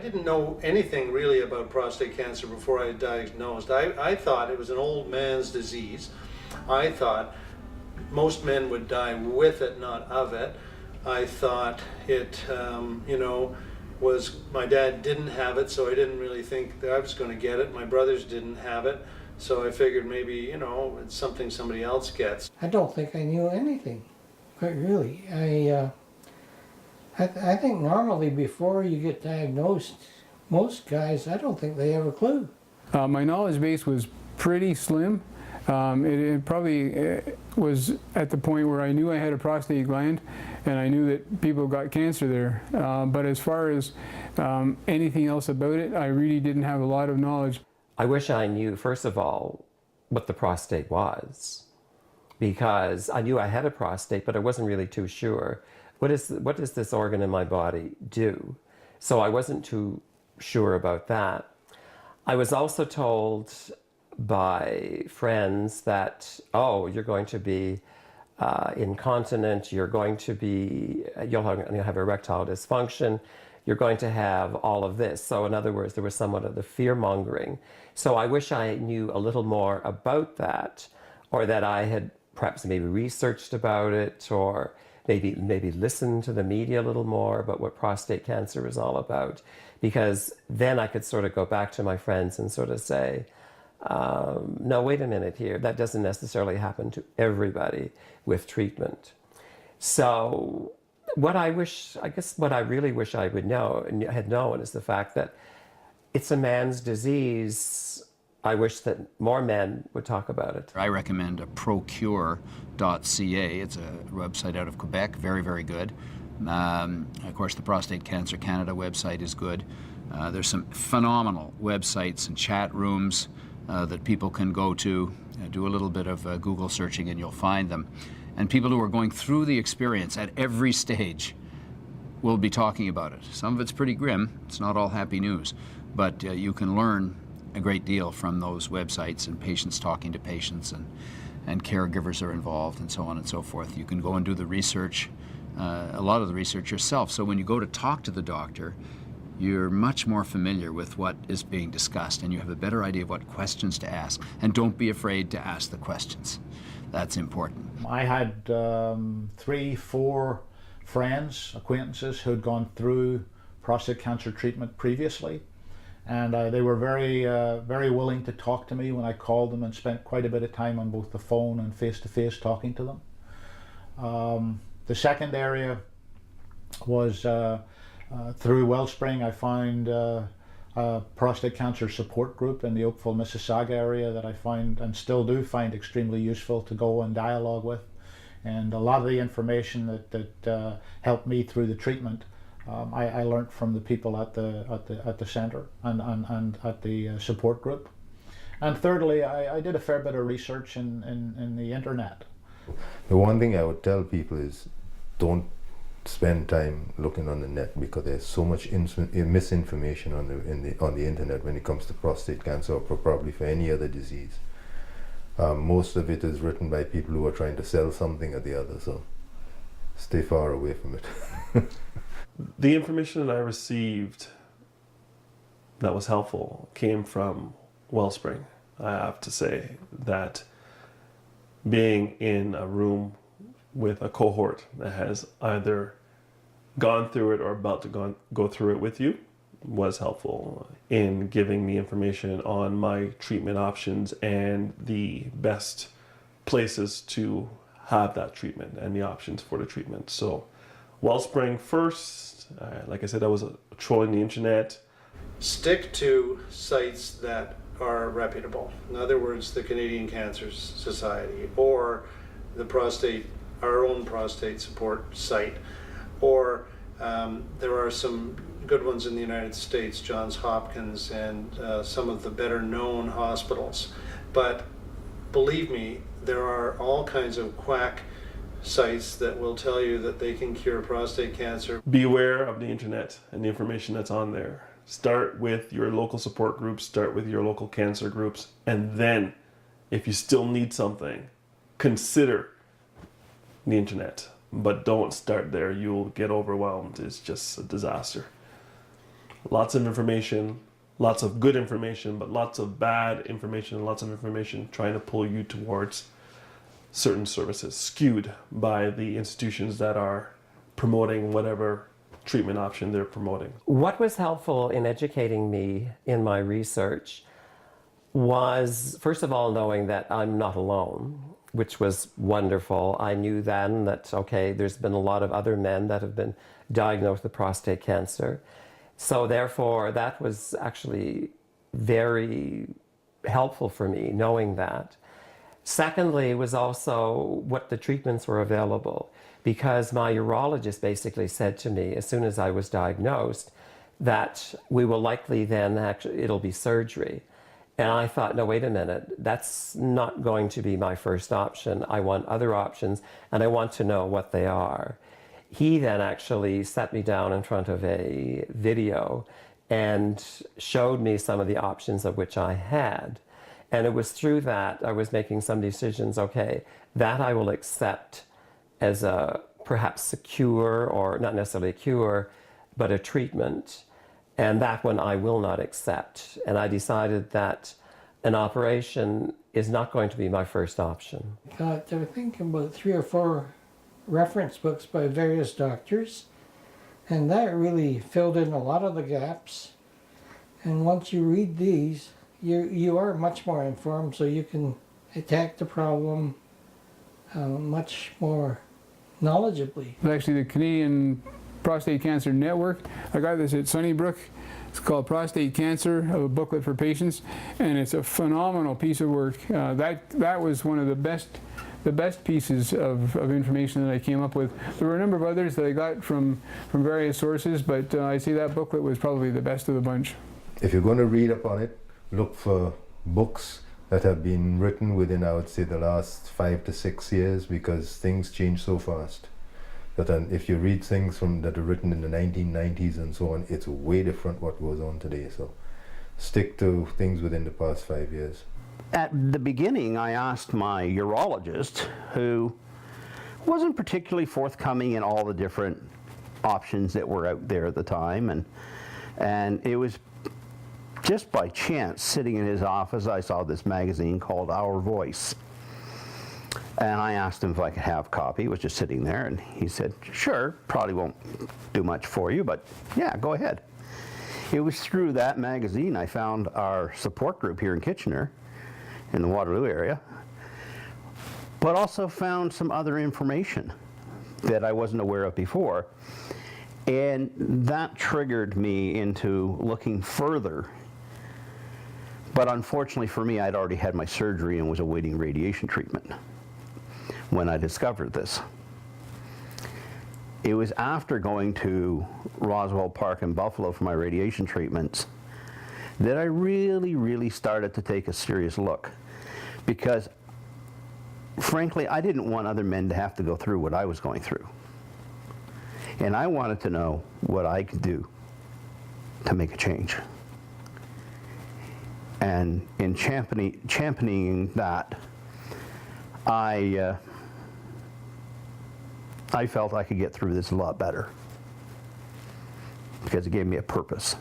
didn't know anything really about prostate cancer before I was diagnosed. I thought it was an old man's disease. I thought most men would die with it, not of it. I thought it, my dad didn't have it, so I didn't really think that I was going to get it. My brothers didn't have it, so I figured maybe, it's something somebody else gets. I don't think I knew anything, quite really. I think normally before you get diagnosed, most guys, I don't think they have a clue. My knowledge base was pretty slim. It probably was at the point where I knew I had a prostate gland and I knew that people got cancer there. But as far as anything else about it, I really didn't have a lot of knowledge. I wish I knew, first of all, what the prostate was, because I knew I had a prostate, but I wasn't really too sure. What does this organ in my body do? So I wasn't too sure about that. I was also told by friends that, oh, you're going to be incontinent, you'll have erectile dysfunction, you're going to have all of this. So in other words, there was somewhat of the fear-mongering. So I wish I knew a little more about that, or that I had perhaps maybe researched about it, or maybe listened to the media a little more about what prostate cancer is all about. Because then I could sort of go back to my friends and sort of say, no, wait a minute here, that doesn't necessarily happen to everybody with treatment. So what I really wish I would know and had known is the fact that it's a man's disease. I wish that more men would talk about it. I recommend procure.ca. It's a website out of Quebec, very, very good. Of course, the Prostate Cancer Canada website is good. There's some phenomenal websites and chat rooms that people can go to. Do a little bit of Google searching and you'll find them. And people who are going through the experience at every stage will be talking about it. Some of it's pretty grim. It's not all happy news. But you can learn a great deal from those websites, and patients talking to patients, and caregivers are involved, and so on and so forth. You can go and do the research, a lot of the research yourself. So when you go to talk to the doctor, you're much more familiar with what is being discussed, and you have a better idea of what questions to ask. And don't be afraid to ask the questions. That's important. I had 3-4 friends, acquaintances who had gone through prostate cancer treatment previously. And they were very willing to talk to me when I called them, and spent quite a bit of time on both the phone and face-to-face talking to them. The second area was through Wellspring. I found a prostate cancer support group in the Oakville, Mississauga area that I find, and still do find, extremely useful to go and dialogue with. And a lot of the information that helped me through the treatment, I learned from the people at the centre and at the support group. And thirdly, I did a fair bit of research in the internet. The one thing I would tell people is, don't spend time looking on the net, because there's so much misinformation on the internet when it comes to prostate cancer, or probably for any other disease. Most of it is written by people who are trying to sell something or the other, so stay far away from it. The information that I received that was helpful came from Wellspring. I have to say that being in a room with a cohort that has either gone through it or about to go through it with you was helpful in giving me information on my treatment options and the best places to have that treatment and the options for the treatment. So Wellspring first, like I said, I was trolling the internet. Stick to sites that are reputable. In other words, the Canadian Cancer Society, or our own prostate support site, or there are some good ones in the United States, Johns Hopkins and some of the better known hospitals. But believe me, there are all kinds of quack sites that will tell you that they can cure prostate cancer. Beware of the internet and the information that's on there. Start with your local support groups, start with your local cancer groups, and then if you still need something, consider the internet. But don't start there, you'll get overwhelmed. It's just a disaster. lots of information, lots of good information, but lots of bad information, lots of information trying to pull you towards certain services, skewed by the institutions that are promoting whatever treatment option they're promoting. What was helpful in educating me in my research was, first of all, knowing that I'm not alone, which was wonderful. I knew then that, okay, there's been a lot of other men that have been diagnosed with prostate cancer. So therefore, that was actually very helpful for me, knowing that. Secondly, was also what the treatments were available, because my urologist basically said to me as soon as I was diagnosed that we will likely then it'll be surgery. And I thought, no, wait a minute, that's not going to be my first option. I want other options, and I want to know what they are. He then actually sat me down in front of a video and showed me some of the options of which I had. And it was through that I was making some decisions, okay, that I will accept as a perhaps a cure, or not necessarily a cure, but a treatment. And that one I will not accept. And I decided that an operation is not going to be my first option. They were thinking about 3 or 4 reference books by various doctors, and that really filled in a lot of the gaps. And once you read these, you are much more informed, so you can attack the problem much more knowledgeably. Actually, the Canadian Prostate Cancer Network, I got this at Sunnybrook. It's called Prostate Cancer, a booklet for patients, and it's a phenomenal piece of work. That was one of the best pieces of information that I came up with. There were a number of others that I got from various sources, but I see that booklet was probably the best of the bunch. If you're going to read up on it, look for books that have been written within, I would say, the last 5 to 6 years, because things change so fast. That if you read things that are written in the 1990s and so on, it's way different what goes on today. So stick to things within the past 5 years. At the beginning, I asked my urologist, who wasn't particularly forthcoming in all the different options that were out there at the time, and it was just by chance, sitting in his office, I saw this magazine called Our Voice. And I asked him if I could have a copy. It was just sitting there, and he said, sure, probably won't do much for you, but yeah, go ahead. It was through that magazine I found our support group here in Kitchener, in the Waterloo area, but also found some other information that I wasn't aware of before. And that triggered me into looking further. But unfortunately for me, I'd already had my surgery and was awaiting radiation treatment when I discovered this. It was after going to Roswell Park in Buffalo for my radiation treatments that I really started to take a serious look, because frankly, I didn't want other men to have to go through what I was going through. And I wanted to know what I could do to make a change. And in championing that, I felt I could get through this a lot better, because it gave me a purpose.